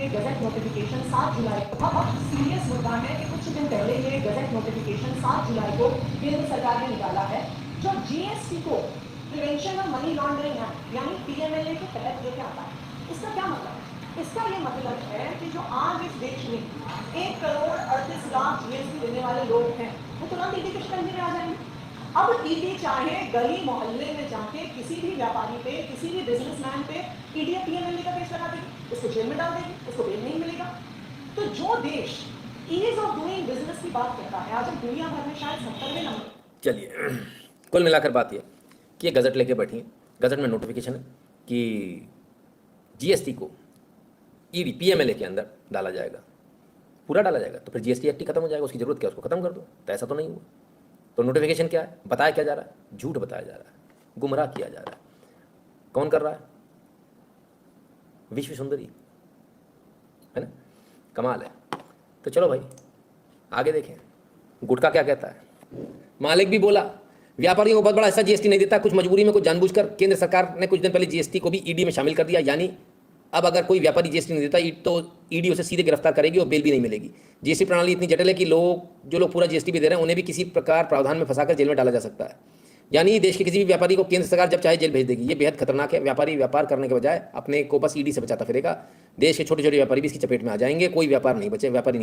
ये gazette notification 7 जुलाई बहुत serious मुद्दा है कि कुछ दिन पहले ये गजट नोटिफिकेशन 7 जुलाई को केंद्र सरकार ने निकाला है जो जीएसटी को prevention of money laundering act यानी पीएमएलए के तहत लेके आता है। इसका क्या मतलब है? इसका ये मतलब है कि जो आज इस देश में 1,38,00,000 जीएसटी देने वाले लोग हैं वो तुरंत ईडी के शिकंजे में आ जाएंगे। अब ईडी चाहे गली मोहल्ले में जाके किसी भी व्यापारी पे, किसी भी बिजनेसमैन पे ईडी पीएमएलए का केस लगा देगी, उसको जेल में डाल देगी, उसको बेल नहीं मिलेगा। तो जो देश ईज ऑफ डूइंग बिजनेस की बात करता है आज हम दुनिया भर में शायद 70वें नंबर। चलिए, कुल मिलाकर बात यह कि ये गजट लेके बैठी है। गजट में नोटिफिकेशन है कि जीएसटी को ईडी पीएमएलए के अंदर डाला जाएगा, पूरा डाला जाएगा। तो फिर जीएसटी एक्ट ही खत्म हो जाएगा, उसकी जरूरत क्या, उसको खत्म कर दो। तो ऐसा तो नहीं हुआ। तो नोटिफिकेशन क्या है, बताया क्या जा रहा है, झूठ बताया जा रहा है, गुमराह किया जा रहा है। कौन कर रहा है? विश्व सुंदरी, है ना, कमाल है। तो चलो भाई आगे देखें, गुटका क्या कहता है। मालिक भी बोला व्यापारियों को बहुत बड़ा हिस्सा जीएसटी नहीं देता, कुछ मजबूरी में, कुछ जानबूझकर। केंद्र सरकार ने कुछ दिन पहले जीएसटी को भी ईडी में शामिल कर दिया, यानी अब अगर कोई व्यापारी जीएसटी नहीं देता तो ईडी उसे सीधे गिरफ्तार करेगी और बेल भी नहीं मिलेगी। जीएसटी प्रणाली इतनी जटिल है कि जो लोग पूरा जीएसटी भी दे रहे हैं उन्हें भी किसी प्रकार प्रावधान में फंसाकर जेल में डाला जा सकता है। यानी देश के किसी भी व्यापारी को केंद्र सरकार जब चाहे जेल भेज देगी। ये बेहद खतरनाक है। व्यापारी व्यापार करने के बजाय अपने को बस ईडी से बचाता फिरेगा। देश के छोटे छोटे व्यापारी भी इसकी चपेट में आ जाएंगे, कोई व्यापारी नहीं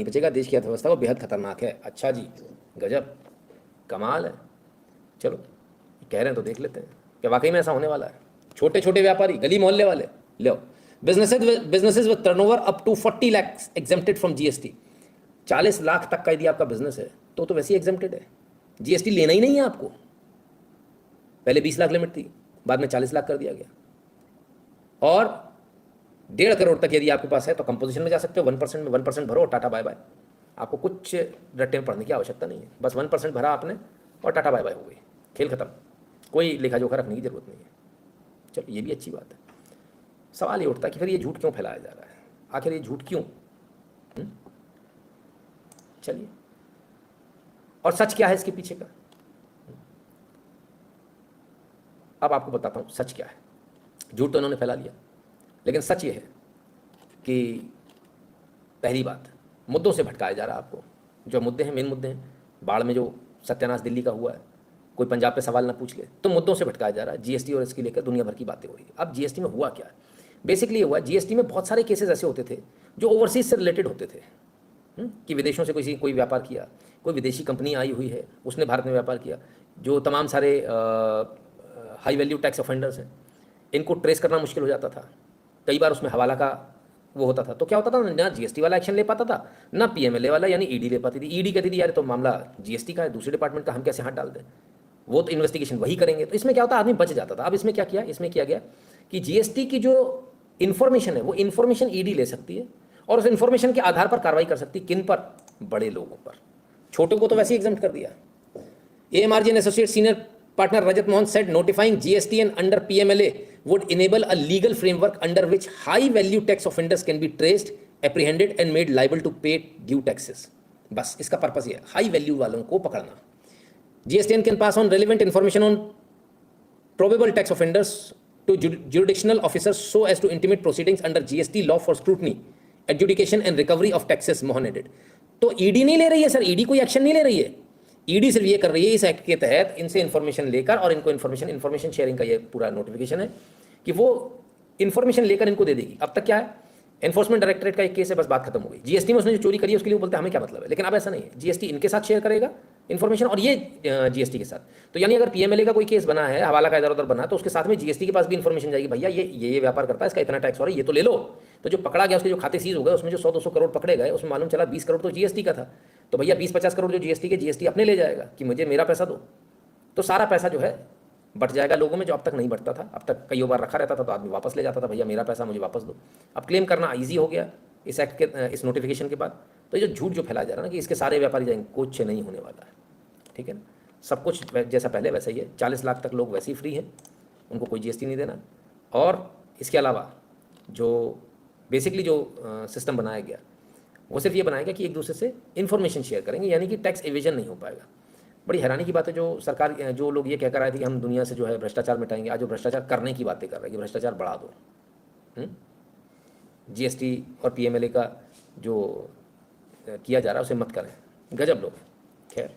बचेगा। देश की अर्थव्यवस्था को बेहद खतरनाक है। अच्छा जी, गजब, कमाल है। चलो कह रहे हैं तो देख लेते हैं क्या वाकई में ऐसा होने वाला है। छोटे छोटे व्यापारी, गली मोहल्ले वाले, लो businesses with turnover up to 40 lakhs exempted from GST। 40 lakh तक का यदि आपका बिजनेस है तो वैसे ही एग्जेम्प्टेड है। जीएसटी लेना ही नहीं है आपको। पहले 20 लाख लिमिट थी, बाद में 40 लाख कर दिया गया। और 1.5 करोड़ तक यदि आपके पास है तो कंपोजिशन में जा सकते हो। 1% में 1% भरो और टाटा बाय बाय। आपको कुछ रट्टे में पढ़ने की आवश्यकता नहीं है। बस 1% भरा आपने और टाटा बाय बाय हो गई, खेल खत्म। कोई लेखा जोखा रखने की जरूरत नहीं है। चलो ये भी अच्छी बात है। सवाल ये उठता है कि फिर ये झूठ क्यों फैलाया जा रहा है, आखिर ये झूठ क्यों? चलिए, और सच क्या है इसके पीछे का, अब आपको बताता हूं सच क्या है। झूठ तो इन्होंने फैला लिया, लेकिन सच ये है कि पहली बात, मुद्दों से भटकाया जा रहा है आपको। जो मुद्दे हैं, मेन मुद्दे हैं, बाढ़ में जो सत्यानाश दिल्ली का हुआ है, कोई पंजाब पे सवाल ना पूछ ले, तो मुद्दों से भटकाया जा रहा है। जीएसटी और इसकी लेकर दुनिया भर की बातें हो रही है। अब जीएसटी में हुआ क्या है, बेसिकली ये हुआ, जीएसटी में बहुत सारे केसेस ऐसे होते थे जो ओवरसीज से रिलेटेड होते थे। कि विदेशों से कोई व्यापार किया, कोई विदेशी कंपनी आई हुई है, उसने भारत में व्यापार किया। जो तमाम सारे हाई वैल्यू टैक्स ऑफेंडर्स हैं, इनको ट्रेस करना मुश्किल हो जाता था। कई बार उसमें हवाला का वो होता था, तो क्या होता था, ना जीएसटी वाला एक्शन ले पाता था, ना पीएमएलए वाला यानी ईडी ले पाती थी। ईडी कहती थी यार तो मामला जीएसटी का है, दूसरे डिपार्टमेंट का, हम कैसे हाथ डाल दें, वो तो इन्वेस्टिगेशन वही करेंगे। तो इसमें क्या होता, आदमी बच जाता था। अब इसमें क्या किया, इसमें किया गया कि जीएसटी की जो इन्फॉर्मेशन है वो इन्फॉर्मेशन ईडी ले सकती है और उस इन्फॉर्मेशन के आधार पर कार्रवाई कर सकती है। किन पर? बड़े लोगों पर। छोटों को तो वैसे ही एग्जम्प्ट कर दिया। AMRG and Associate Senior Partner Rajat Mohan said notifying GST and under PMLA would enable a legal framework under which high value tax offenders can be traced, apprehended and made liable to pay due taxes। बस इसका purpose ये है, high value वालों को पकड़ना। GSTN can pass on relevant information on probable tax offenders to jurisdictional officers so as to intimate proceedings under GST law for scrutiny, adjudication and recovery of taxes, Mohan added। तो ED नहीं ले रही है sir, ED कोई action नहीं ले रही है। ईडी सिर्फ ये कर रही है इस एक्ट के तहत इनसे इन्फॉर्मेशन लेकर, और इनको इन्फॉर्मेशन शेयरिंग का ये पूरा नोटिफिकेशन है कि वो इन्फॉर्मेशन लेकर इनको दे देगी। अब तक क्या है, एनफोर्समेंट डायरेक्टरेट का एक केस है, बस बात खत्म हो गई। जीएसटी में उसने जो चोरी करी है उसके लिए वो बोलते हैं हमें क्या मतलब है, लेकिन अब ऐसा नहीं है। जीएसटी इनके साथ शेयर करेगा इन्फॉर्मेशन और ये जीएसटी के साथ। तो यानी अगर पीएमएलए का कोई केस बना है, हवाला का इधर उधर बना, तो उसके साथ में जीएसटी के पास भी इन्फॉर्मेशन जाएगी, भैया ये व्यापार करता है, इसका इतना टैक्स हो रहा है, ये तो ले लो। तो जो पकड़ा गया उसके जो खाते सीज हो गए, उसमें जो 100-200 करोड़ पकड़े गए, उसमें मालूम चला 20 करोड़ तो जीएसटी का था। तो भैया 20-50 करोड़ जो जीएसटी अपने ले जाएगा कि मुझे मेरा पैसा दो। तो सारा पैसा जो है बट जाएगा लोगों में, जो अब तक नहीं बटता था। अब तक कई बार रखा रहता था तो आदमी वापस ले जाता था, भैया मेरा पैसा मुझे वापस दो। अब क्लेम करना ईजी हो गया इस एक्ट के, इस नोटिफिकेशन के बाद। तो ये जो झूठ जो फैलाया जा रहा है ना कि इसके सारे व्यापारी जाएंगे, कुछ नहीं होने वाला है। ठीक है ना, सब कुछ जैसा पहले वैसा ही है। 40 लाख तक लोग वैसे ही फ्री हैं, उनको कोई जीएसटी नहीं देना। और इसके अलावा जो बेसिकली जो सिस्टम बनाया गया वो सिर्फ ये बनाया गया कि एक दूसरे से इन्फॉर्मेशन शेयर करेंगे, यानी कि टैक्स एविजन नहीं हो पाएगा। बड़ी हैरानी की बात है, जो सरकार, जो लोग ये कहकर आए थे कि हम दुनिया से जो है भ्रष्टाचार मिटाएंगे, आज जो भ्रष्टाचार करने की बातें कर रहे हैं कि भ्रष्टाचार बढ़ा दो। जीएसटी और पीएमएलए का जो किया जा रहा है उसे मत करें। गजब लोग हैं। खैर,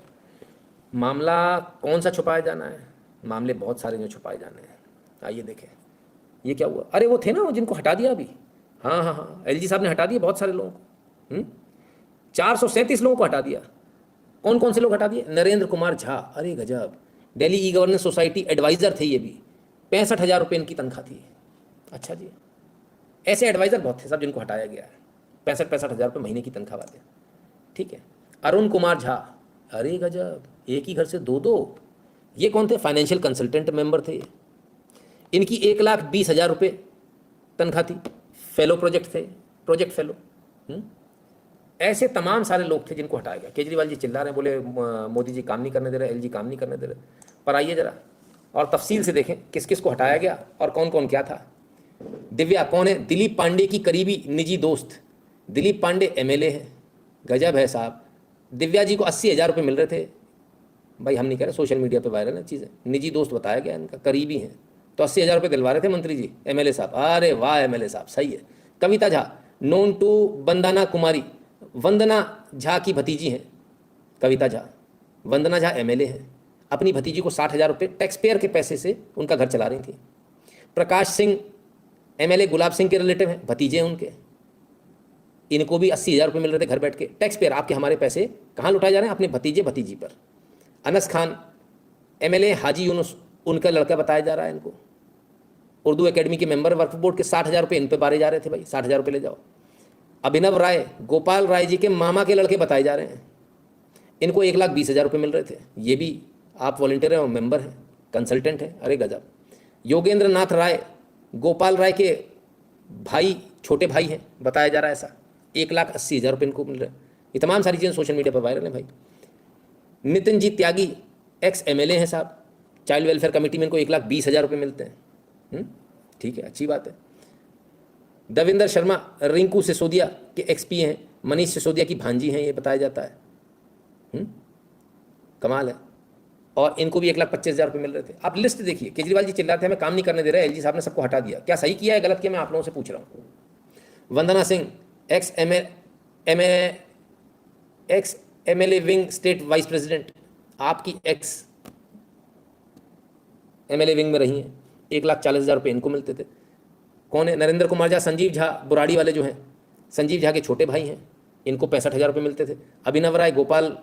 मामला कौन सा छुपाया जाना है? मामले बहुत सारे जो छुपाए जाने हैं। आइए देखें ये क्या हुआ। अरे वो थे ना वो जिनको हटा दिया अभी। हाँ हाँ हाँ, एलजी साहब ने हटा दिया बहुत सारे लोगों को। 437 लोगों को हटा दिया। कौन कौन से लोग हटा दिए? नरेंद्र कुमार झा, अरे गजब, Delhi e governance society adviser थे ये भी, 65,000 रुपये इनकी तनख्वाह थी। अच्छा जी, ऐसे एडवाइज़र बहुत थे सब जिनको हटाया गया है, 65,000 रुपये महीने की तनख्वाह वाले। ठीक है। अरुण कुमार झा, अरे गजब, एक ही घर से दो दो। ये कौन थे? फाइनेंशियल कंसल्टेंट मेंबर थे। इनकी 1,20,000 रुपये तनख्वाह थी। फेलो प्रोजेक्ट थे, प्रोजेक्ट फेलो। ऐसे तमाम सारे लोग थे जिनको हटाया गया। केजरीवाल जी चिल्ला रहे हैं, बोले मोदी जी काम नहीं करने दे रहे, एलजी काम नहीं करने दे रहे। पर आइए जरा और तफसील से देखें किस किस को हटाया गया और कौन कौन क्या था। दिव्या कौन है? दिलीप पांडे की करीबी निजी दोस्त। दिलीप पांडे एमएलए है। गजब है साहब। दिव्या जी को 80,000 रुपये मिल रहे थे। भाई हम नहीं कह रहे, सोशल मीडिया पे वायरल है चीज़ें। निजी दोस्त बताया गया इनका, करीबी हैं, तो 80,000 रुपये दिलवा रहे थे मंत्री जी, एमएलए साहब। अरे वाह एमएलए साहब, सही है। कविता झा, नोन टू वंदना कुमारी, वंदना झा की भतीजी हैं कविता झा। वंदना झा एमएलए हैं, अपनी भतीजी को 60,000 रुपये टैक्स पेयर के पैसे से उनका घर चला रही थी। प्रकाश सिंह एमएलए गुलाब सिंह के रिलेटिव हैं, भतीजे हैं उनके। इनको भी 80,000 रुपये मिल रहे थे घर बैठ के। टैक्स पेयर, आपके हमारे पैसे कहाँ लुटाए जा रहे हैं? अपने भतीजे भतीजी पर। अनस खान एमएलए हाजी यूनुस, उनका लड़का बताया जा रहा है इनको। उर्दू एकेडमी के मेंबर, वर्क बोर्ड के 60,000 रुपये इन पे बारे जा रहे थे। भाई 60,000 रुपये ले जाओ। अभिनव राय, गोपाल राय जी के मामा के लड़के बताए जा रहे हैं। इनको 1,20,000 रुपये मिल रहे थे। ये भी आप वॉलंटियर हैं और मेंबर हैं, कंसल्टेंट हैं। अरे गजब। योगेंद्र नाथ राय, गोपाल राय के भाई, छोटे भाई हैं, बताया जा रहा है ऐसा। 1,80,000 रुपये इनको मिल रहे हैं। ये तमाम सारी चीज़ें सोशल मीडिया पर वायरल हैं भाई। नितिन जी त्यागी एक्स एमएलए हैं साहब, चाइल्ड वेलफेयर कमेटी में इनको 1,20,000 रुपये मिलते हैं। ठीक है, अच्छी बात है। दविंदर शर्मा रिंकू सिसोदिया के एक्सपी हैं, मनीष सिसोदिया की भांजी हैं, ये बताया जाता है। कमाल है। और इनको भी 1,25,000 रुपये मिल रहे थे। आप लिस्ट देखिए। केजरीवाल जी चिल्लाते हैं हमें काम नहीं करने दे रहे, एलजी साहब ने सबको हटा दिया। क्या सही किया है गलत किया, मैं आप लोगों से पूछ रहा हूँ। Vandana Singh ex MLA wing state vice president, आपकी एक्स एमएलए विंग में रही हैं, 1,40,000 रुपये इनको मिलते थे। कौन है? नरेंद्र कुमार झा, संजीव झा बुराड़ी वाले जो हैं, संजीव झा के छोटे भाई हैं, इनको 65,000 रुपये मिलते थे। अभिनव राय गोपाल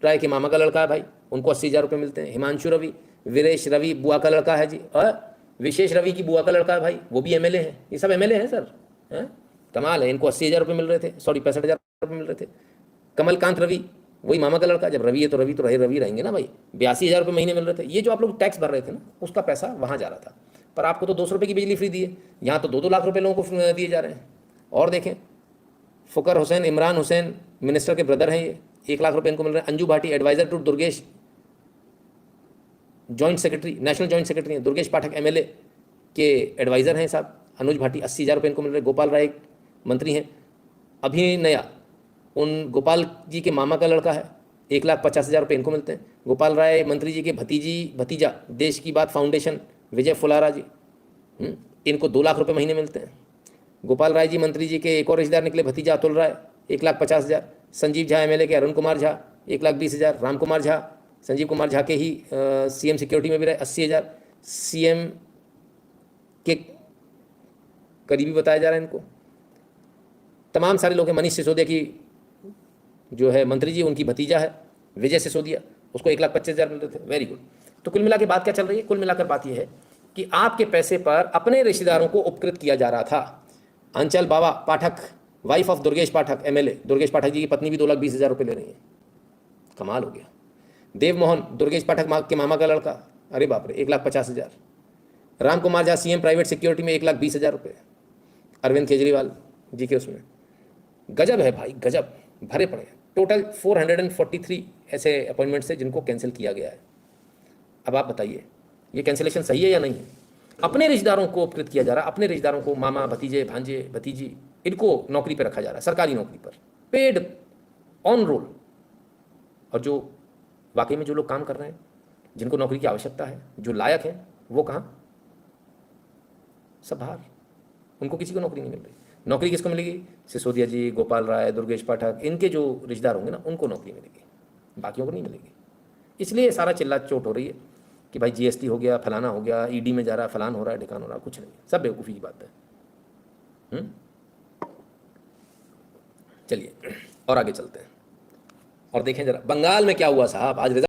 राय के मामा का लड़का है भाई, उनको 80,000 रुपये मिलते हैं। हिमांशु रवि, वीरेश रवि बुआ का लड़का है जी, और विशेष रवि की बुआ का लड़का है भाई, वो भी एमएलए हैं। ये सब एमएलए हैं सर, हैं? कमाल है। इनको 80,000 रुपये मिल रहे थे, सॉरी 65,000 रुपये मिल रहे थे। कमलकांत रवि, वही मामा का लड़का। जब रवि है तो रवि तो रवि रहेंगे ना भाई। 82,000 रुपये महीने मिल रहे थे। ये जो आप लोग टैक्स भर रहे थे ना, उसका पैसा वहाँ जा रहा था। पर आपको तो 200 रुपये की बिजली फ्री दी है, यहाँ तो 2-2 लाख रुपये लोगों को दिए जा रहे हैं। और देखें, फ़ुकर हुसैन, इमरान हुसैन मिनिस्टर के ब्रदर हैं ये, 1 लाख रुपये इनको मिल रहे हैं। Anju Bhati adviser to Durgesh, joint secretary, national joint secretary हैं। दुर्गेश पाठक एमएलए के एडवाइज़र हैं साहब। अनुज भाटी 80,000 रुपये इनको मिल रहे हैं। गोपाल राय मंत्री हैं। अभिनया उन गोपाल जी के मामा का लड़का है, 1,50,000 रुपये इनको मिलते हैं। गोपाल राय मंत्री जी के भतीजा देश की बात फाउंडेशन विजय फुलारा जी, इनको 2 लाख रुपये महीने मिलते हैं। गोपाल राय जी मंत्री जी के एक और रिश्तेदार निकले, भतीजा अतुल राय, 1,50,000। संजीव झा एमएलए के अरुण कुमार झा, 1,20,000। राम कुमार झा, संजीव कुमार झा के ही सीएम सिक्योरिटी में भी रहे, 80,000। सीएम के करीबी बताया जा रहा है इनको। तमाम सारे लोग हैं। मनीष सिसोदिया की जो है मंत्री जी, उनकी भतीजा है विजय सिसोदिया, उसको 1,25,000 मिल रहे थे। Very good. तो कुल मिला के बात क्या चल रही है? कुल मिलाकर बात यह है कि आपके पैसे पर अपने रिश्तेदारों को उपकृत किया जा रहा था। Anchal Baba Pathak, wife of Durgesh Pathak MLA, Durgesh Pathak ji की पत्नी भी 2,20,000 रुपये ले रही है। कमाल हो गया। देव मोहन दुर्गेश पाठक के मामा का लड़का, अरे बाप रे, 1,50,000। Ram Kumar Jha CM private security में 1,20,000 रुपये, अरविंद केजरीवाल जी के उसमें। गजब है भाई, गजब, भरे पड़े। टोटल 443 ऐसे अपॉइंटमेंट्स है जिनको कैंसिल किया गया है। अब आप बताइए ये कैंसिलेशन सही है या नहीं है? अपने रिश्तेदारों को उपकृत किया जा रहा है, अपने रिश्तेदारों को, मामा, भतीजे, भांजे, भतीजी, इनको नौकरी पर रखा जा रहा है, सरकारी नौकरी पर, पेड ऑन रोल। और जो वाकई में जो लोग काम कर रहे हैं, जिनको नौकरी की आवश्यकता है, जो लायक हैं, वो कहाँ? सब बाहर। उनको किसी को नौकरी नहीं मिल रही। नौकरी किसको मिलेगी? सिसोदिया जी, गोपाल राय, दुर्गेश पाठक, इनके जो रिश्तेदार होंगे ना, उनको नौकरी मिलेगी, बाकियों को नहीं मिलेगी। इसलिए सारा चिल्ला चोट हो रही है कि भाई जीएसटी हो गया, फलाना हो गया, ईडी में जा रहा है, फलान हो रहा है, ढिकान हो रहा है, कुछ नहीं, सब बेवकूफ़ी की बात है। चलिए और आगे चलते हैं और देखें जरा बंगाल में क्या हुआ साहब। आज